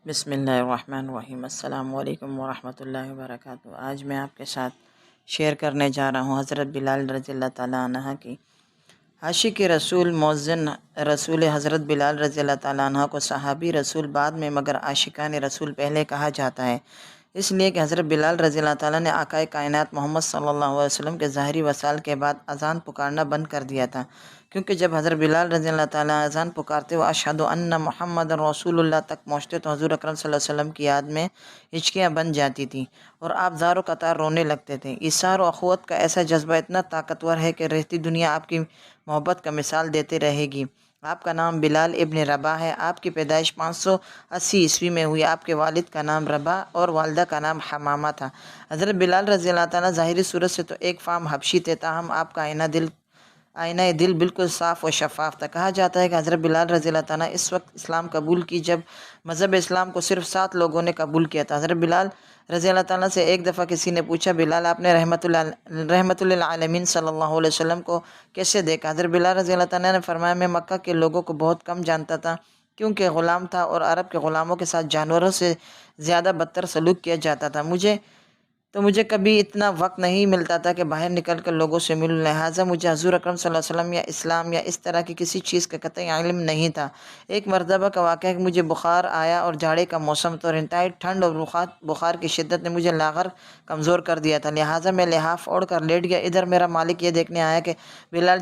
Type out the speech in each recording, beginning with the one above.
بسم اللہ الرحمن الرحیم۔ السلام علیکم ورحمۃ اللہ وبرکاتہ۔ آج میں آپ کے ساتھ شیئر کرنے جا رہا ہوں حضرت بلال رضی اللہ تعالیٰ عنہ کی عاشق رسول مؤذن رسول حضرت بلال رضی اللہ تعالیٰ عنہ کو صحابی رسول بعد میں مگر عاشقان رسول پہلے کہا جاتا ہے، اس لیے کہ حضرت بلال رضی اللہ تعالیٰ نے آقائے کائنات محمد صلی اللہ علیہ وسلم کے ظاہری وصال کے بعد اذان پکارنا بند کر دیا تھا، کیونکہ جب حضرت بلال رضی اللہ تعالیٰ اذان پکارتے وہ اشہد ان محمد رسول اللہ تک پہنچتے تو حضور اکرم صلی اللہ علیہ وسلم کی یاد میں ہچکیاں بن جاتی تھیں اور آپ زار و قطار رونے لگتے تھے۔ ایثار و اخوت کا ایسا جذبہ اتنا طاقتور ہے کہ رہتی دنیا آپ کی محبت کا مثال دیتے رہے گی۔ آپ کا نام بلال ابن رباح ہے۔ آپ کی پیدائش 580 عیسوی میں ہوئی۔ آپ کے والد کا نام رباح اور والدہ کا نام حمامہ تھا۔ حضرت بلال رضی اللہ تعالیٰ ظاہری صورت سے تو ایک فام حبشی تھے، تاہم آپ کا آئینہ دل بالکل صاف و شفاف تھا۔ کہا جاتا ہے کہ حضرت بلال رضی اللہ تعالیٰ اس وقت اسلام قبول کی جب مذہب اسلام کو صرف 7 لوگوں نے قبول کیا تھا۔ حضرت بلال رضی اللہ تعالیٰ سے ایک دفعہ کسی نے پوچھا، بلال آپ نے رحمت للعالمین صلی اللہ علیہ وسلم کو کیسے دیکھا؟ حضرت بلال رضی اللہ تعالیٰ نے فرمایا، میں مکہ کے لوگوں کو بہت کم جانتا تھا کیونکہ غلام تھا اور عرب کے غلاموں کے ساتھ جانوروں سے زیادہ بدتر سلوک کیا جاتا تھا۔ مجھے کبھی اتنا وقت نہیں ملتا تھا کہ باہر نکل کر لوگوں سے ملوں، لہٰذا مجھے حضور اکرم صلی اللہ علیہ وسلم یا اسلام یا اس طرح کی کسی چیز کا قطعی علم نہیں تھا۔ ایک مرتبہ کا واقعہ ہے کہ مجھے بخار آیا اور جاڑے کا موسم تھا اور انتہائی ٹھنڈ اور بخار کی شدت نے مجھے لاغر کمزور کر دیا تھا، لہٰذا میں لحاف اوڑھ کر لیٹ گیا۔ ادھر میرا مالک یہ دیکھنے آیا کہ بلال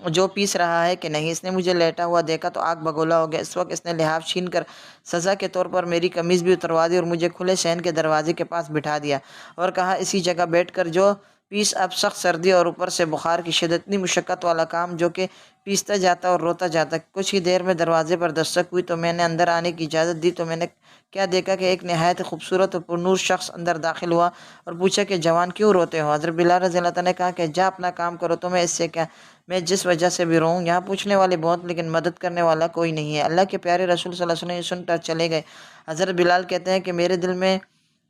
جو پیس رہا ہے کہ نہیں۔ اس نے مجھے لیٹا ہوا دیکھا تو آگ بگولا ہو گیا۔ اس وقت اس نے لحاف چھین کر سزا کے طور پر میری قمیض بھی اتروا دی اور مجھے کھلے صحن کے دروازے کے پاس بٹھا دیا اور کہا، اسی جگہ بیٹھ کر جو پیس اب سخت سردی اور اوپر سے بخار کی شدت، اتنی مشقت والا کام جو کہ پیستا جاتا اور روتا جاتا۔ کچھ ہی دیر میں دروازے پر دستک ہوئی تو میں نے اندر آنے کی اجازت دی تو میں نے کیا دیکھا کہ ایک نہایت خوبصورت اور پرنور شخص اندر داخل ہوا اور پوچھا کہ جوان کیوں روتے ہو؟ حضرت بلال رضی اللہ تعالیٰ نے کہا کہ جا اپنا کام کرو، تو میں اس سے کیا، میں جس وجہ سے بھی روؤں، یہاں پوچھنے والے بہت لیکن مدد کرنے والا کوئی نہیں ہے۔ اللہ کے پیارے رسول صلی اللہ علیہ وسلم یہ سن کر چلے گئے۔ حضرت بلال کہتے ہیں کہ میرے دل میں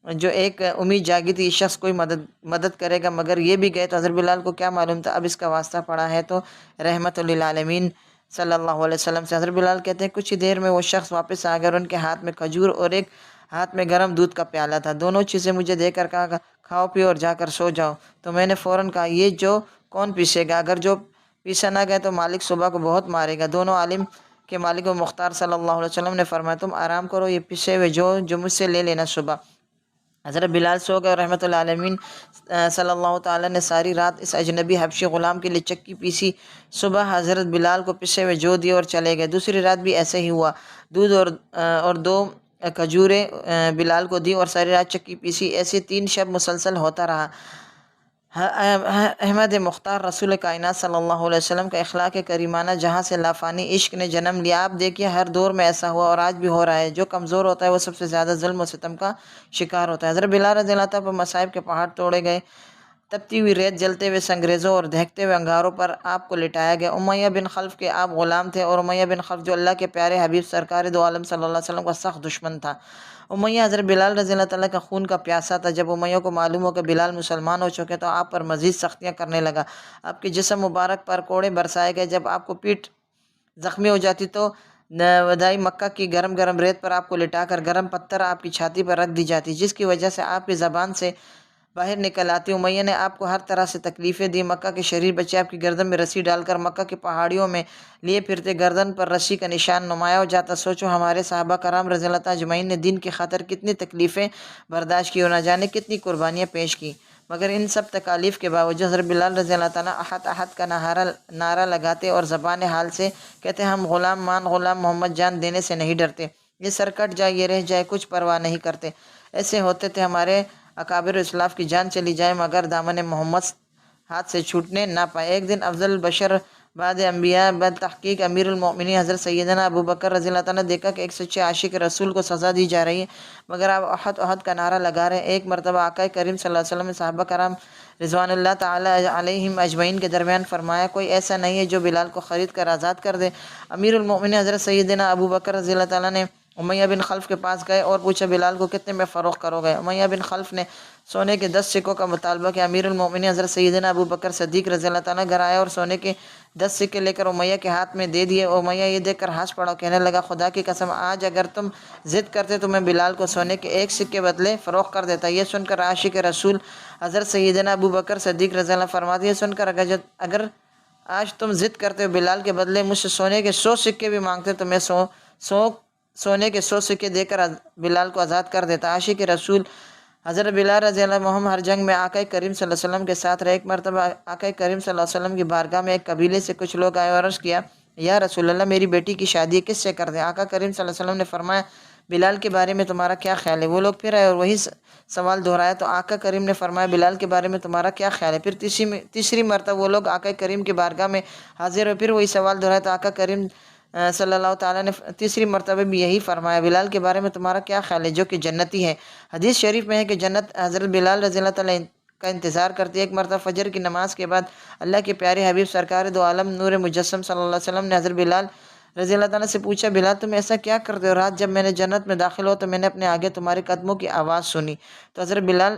جو ایک امید جاگی تھی، اس شخص کوئی مدد کرے گا، مگر یہ بھی گئے تو حضرت بلال کو کیا معلوم تھا اب اس کا واسطہ پڑا ہے تو رحمت للعالمین صلی اللہ علیہ وسلم سے۔ حضرت بلال کہتے ہیں کچھ ہی دیر میں وہ شخص واپس آ گیا اور ان کے ہاتھ میں کھجور اور ایک ہاتھ میں گرم دودھ کا پیالہ تھا۔ دونوں چیزیں مجھے دے کر کہا، کھاؤ پیو اور جا کر سو جاؤ۔ تو میں نے فوراً کہا، یہ جو کون پیسے گا؟ اگر جو پیسا نہ گئے تو مالک صبح کو بہت مارے گا۔ دونوں عالم کے مالک و مختار صلی اللہ علیہ وسلم نے فرمایا، تم آرام کرو، یہ پسے ہوئے جو مجھ سے لے لینا صبح۔ حضرت بلال سو گئے اور رحمت العالمین صلی اللہ تعالیٰ نے ساری رات اس اجنبی حبشی غلام کے لیے چکی پیسی، صبح حضرت بلال کو پسے ہوئے جو دیے اور چلے گئے۔ دوسری رات بھی ایسے ہی ہوا، دودھ اور 2 کھجوریں بلال کو دی اور ساری رات چکی پیسی۔ ایسے 3 شب مسلسل ہوتا رہا۔ احمد مختار رسول کائنات صلی اللہ علیہ وسلم کا اخلاق کریمانہ جہاں سے لافانی عشق نے جنم لیا، آپ دیکھیے ہر دور میں ایسا ہوا اور آج بھی ہو رہا ہے۔ جو کمزور ہوتا ہے وہ سب سے زیادہ ظلم و ستم کا شکار ہوتا ہے۔ حضرت بلال رضی اللہ تعالیٰ پر مصائب کے پہاڑ توڑے گئے، تپتی ہوئی ریت، جلتے ہوئے سنگریزوں اور دہکتے ہوئے انگاروں پر آپ کو لٹایا گیا۔ امیہ بن خلف کے آپ غلام تھے اور امیہ بن خلف جو اللہ کے پیارے حبیب سرکار دو عالم صلی اللہ علیہ وسلم کا سخت دشمن تھا۔ امیہ حضرت بلال رضی اللہ تعالیٰ کا خون کا پیاسا تھا۔ جب امیہ کو معلوم ہو کہ بلال مسلمان ہو چکے تو آپ پر مزید سختیاں کرنے لگا۔ آپ کے جسم مبارک پر کوڑے برسائے گئے۔ جب آپ کو پیٹھ زخمی ہو جاتی تو ودائی مکہ کی گرم ریت پر آپ کو لٹا کر گرم پتھر آپ کی چھاتی پر رکھ دی جاتی، جس کی وجہ سے آپ کی زبان سے باہر نکل آتی۔ امیہ نے آپ کو ہر طرح سے تکلیفیں دی۔ مکہ کے شریر بچے آپ کی گردن میں رسی ڈال کر مکہ کی پہاڑیوں میں لیے پھرتے، گردن پر رسی کا نشان نمایاں ہو جاتا۔ سوچو ہمارے صحابہ کرام رضی اللہ تعالیٰ اجمعین نے دین کی خاطر کتنی تکلیفیں برداشت کی اور نہ جانے کتنی قربانیاں پیش کی، مگر ان سب تکالیف کے باوجود حضرت بلال رضی اللہ تعالیٰ احد احد کا نعرہ لگاتے اور زبان حال سے کہتے، ہم غلام محمد جان دینے سے نہیں ڈرتے، یہ سر کٹ جائے یہ رہ جائے کچھ پرواہ نہیں کرتے۔ ایسے ہوتے تھے ہمارے اکابر اسلاف کی جان چلی جائے مگر دامن محمد ہاتھ سے چھوٹنے نہ پائے۔ ایک دن افضل البشر بعد انبیاء بعد تحقیق امیر المؤمنین حضرت سیدنا ابو بکر رضی اللہ تعالیٰ نے دیکھا کہ ایک سچے عاشق رسول کو سزا دی جا رہی ہے مگر آپ احد احد کا نعرہ لگا رہے ہیں۔ ایک مرتبہ آقا کریم صلی اللہ علیہ وسلم نے صحابہ کرام رضوان اللہ تعالیٰ علیہم اجمعین کے درمیان فرمایا، کوئی ایسا نہیں ہے جو بلال کو خرید کر آزاد کر دے۔ امیر المؤمنین حضرت سیدنا ابو بکر رضی اللہ تعالیٰ نے امیہ بن خلف کے پاس گئے اور پوچھا بلال کو کتنے میں فروخت کرو گے؟ امیہ بن خلف نے سونے کے 10 سکوں کا مطالبہ کیا۔ امیر المومنین حضرت سیدنا ابو بکر صدیق رضی اللہ تعالیٰ گھر آیا اور سونے کے 10 سکے لے کر امیہ کے ہاتھ میں دے دیے۔ امیہ یہ دیکھ کر ہنس پڑا، کہنے لگا خدا کی قسم آج اگر تم ضد کرتے تو میں بلال کو سونے کے 1 سکے بدلے فروخت کر دیتا۔ یہ سن کر عاشق رسول حضرت سیدنا ابو بکر صدیق رضی اللہ عنہ فرماتے ہیں، سن کر اگر آج تم ضد کرتے ہو بلال کے بدلے مجھ سے سونے کے 100 سکے بھی مانگتے تو میں سونے کے 100 سکے دے کر بلال کو آزاد کر دیتا۔ عاشق رسول حضرت بلال رضی اللہ عنہ ہر جنگ میں آقا کریم صلی اللہ علیہ وسلم کے ساتھ رہے۔ ایک مرتبہ آقا کریم صلی اللہ علیہ وسلم کی بارگاہ میں ایک قبیلے سے کچھ لوگ آئے اور عرض کیا، یا رسول اللہ میری بیٹی کی شادی کس سے کر دیں؟ آقا کریم صلی اللہ علیہ وسلم نے فرمایا، بلال کے بارے میں تمہارا کیا خیال ہے؟ وہ لوگ پھر آئے اور وہی سوال دہرایا تو آقا کریم نے فرمایا، بلال کے بارے میں تمہارا کیا خیال ہے؟ پھر تیسری مرتبہ وہ لوگ آقا کریم کی بارگاہ میں حاضر ہوئے، پھر وہی سوال دہرایا تو آقا کریم صلی اللہ تعالیٰ نے تیسری مرتبہ بھی یہی فرمایا، بلال کے بارے میں تمہارا کیا خیال ہے جو کہ جنتی ہے؟ حدیث شریف میں ہے کہ جنت حضرت بلال رضی اللہ تعالیٰ کا انتظار کرتی ہے۔ ایک مرتبہ فجر کی نماز کے بعد اللہ کے پیارے حبیب سرکار دو عالم نور مجسم صلی اللہ علیہ وسلم نے حضرت بلال رضی اللہ تعالیٰ سے پوچھا، بلال تم ایسا کیا کرتے ہو؟ رات جب میں نے جنت میں داخل ہو تو میں نے اپنے آگے تمہارے قدموں کی آواز سنی۔ تو حضرت بلال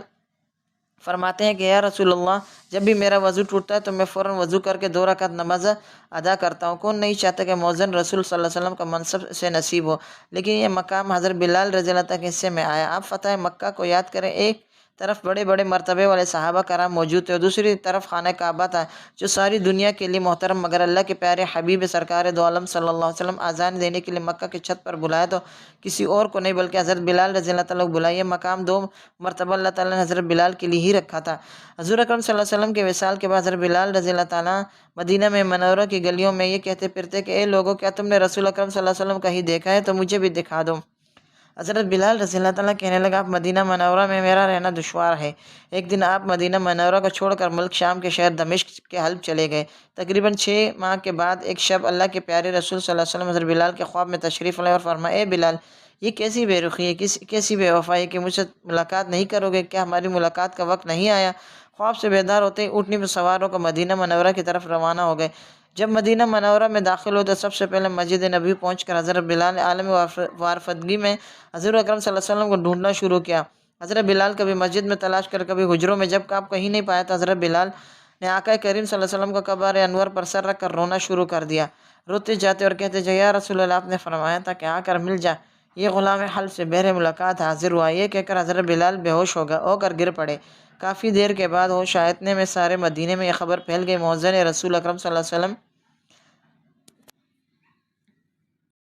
فرماتے ہیں کہ یا رسول اللہ جب بھی میرا وضو ٹوٹتا ہے تو میں فوراً وضو کر کے 2 رکعت نماز ادا کرتا ہوں۔ کون نہیں چاہتا کہ مؤذن رسول صلی اللہ علیہ وسلم کا منصب سے نصیب ہو، لیکن یہ مقام حضرت بلال رضی اللہ تعالیٰ کے حصے میں آیا۔ آپ فتح مکہ کو یاد کریں، ایک طرف بڑے بڑے مرتبے والے صحابہ کرام موجود تھے اور دوسری طرف خانہ کعبہ تھا جو ساری دنیا کے لیے محترم، مگر اللہ کے پیارے حبیب سرکار دو عالم صلی اللہ علیہ وسلم اذان دینے کے لیے مکہ کے چھت پر بلایا تو کسی اور کو نہیں بلکہ حضرت بلال رضی اللہ تعالیٰ کو بلایا۔ یہ مقام 2 مرتبہ اللہ تعالیٰ نے حضرت بلال کے لیے ہی رکھا تھا۔ حضور اکرم صلی اللہ علیہ وسلم کے وصال کے بعد حضرت بلال رضی اللہ تعالیٰ مدینہ میں منورہ کی گلیوں میں یہ کہتے پھرتے کہ اے لوگوں کیا تم نے رسول اکرم صلی اللہ علیہ وسلم کہیں دیکھا ہے تو مجھے بھی دکھا دو۔ حضرت بلال رضی اللہ تعالیٰ کہنے لگا، آپ مدینہ منورہ میں میرا رہنا دشوار ہے۔ ایک دن آپ مدینہ منورہ کو چھوڑ کر ملک شام کے شہر دمشق کے حلب چلے گئے۔ تقریباً 6 ماہ کے بعد ایک شب اللہ کے پیارے رسول صلی اللہ علیہ وسلم حضرت بلال کے خواب میں تشریف لائے اور فرمایا، اے بلال یہ کیسی بے رخی ہے، کیسی بے وفائی ہے کہ مجھ سے ملاقات نہیں کرو گے؟ کیا ہماری ملاقات کا وقت نہیں آیا؟ خواب سے بیدار ہوتے ہی اونٹنی میں سوار ہو کر مدینہ منورہ کی طرف روانہ ہو گئے۔ جب مدینہ منورہ میں داخل ہوئے تو سب سے پہلے مسجد نبوی پہنچ کر حضرت بلال عالم وارفدگی میں حضور اکرم صلی اللہ علیہ وسلم کو ڈھونڈنا شروع کیا۔ حضرت بلال کبھی مسجد میں تلاش کر کبھی حجروں میں، جب آپ کہیں نہیں پایا تو حضرت بلال نے آقا کریم صلی اللہ علیہ وسلم کو قبر انور پر سر رکھ کر رونا شروع کر دیا۔ روتے جاتے اور کہتے جا، یا رسول اللہ آپ نے فرمایا تھا کہ آ کر مل جا، یہ غلام حلب سے بہر ملاقات حاضر ہوا۔ یہ کہہ کر حضرت بلال بے ہوش ہو کر گر پڑے۔ کافی دیر کے بعد ہوش آنے میں سارے مدینے میں یہ خبر پھیل گئی، مؤذن رسول اکرم صلی اللہ علیہ وسلم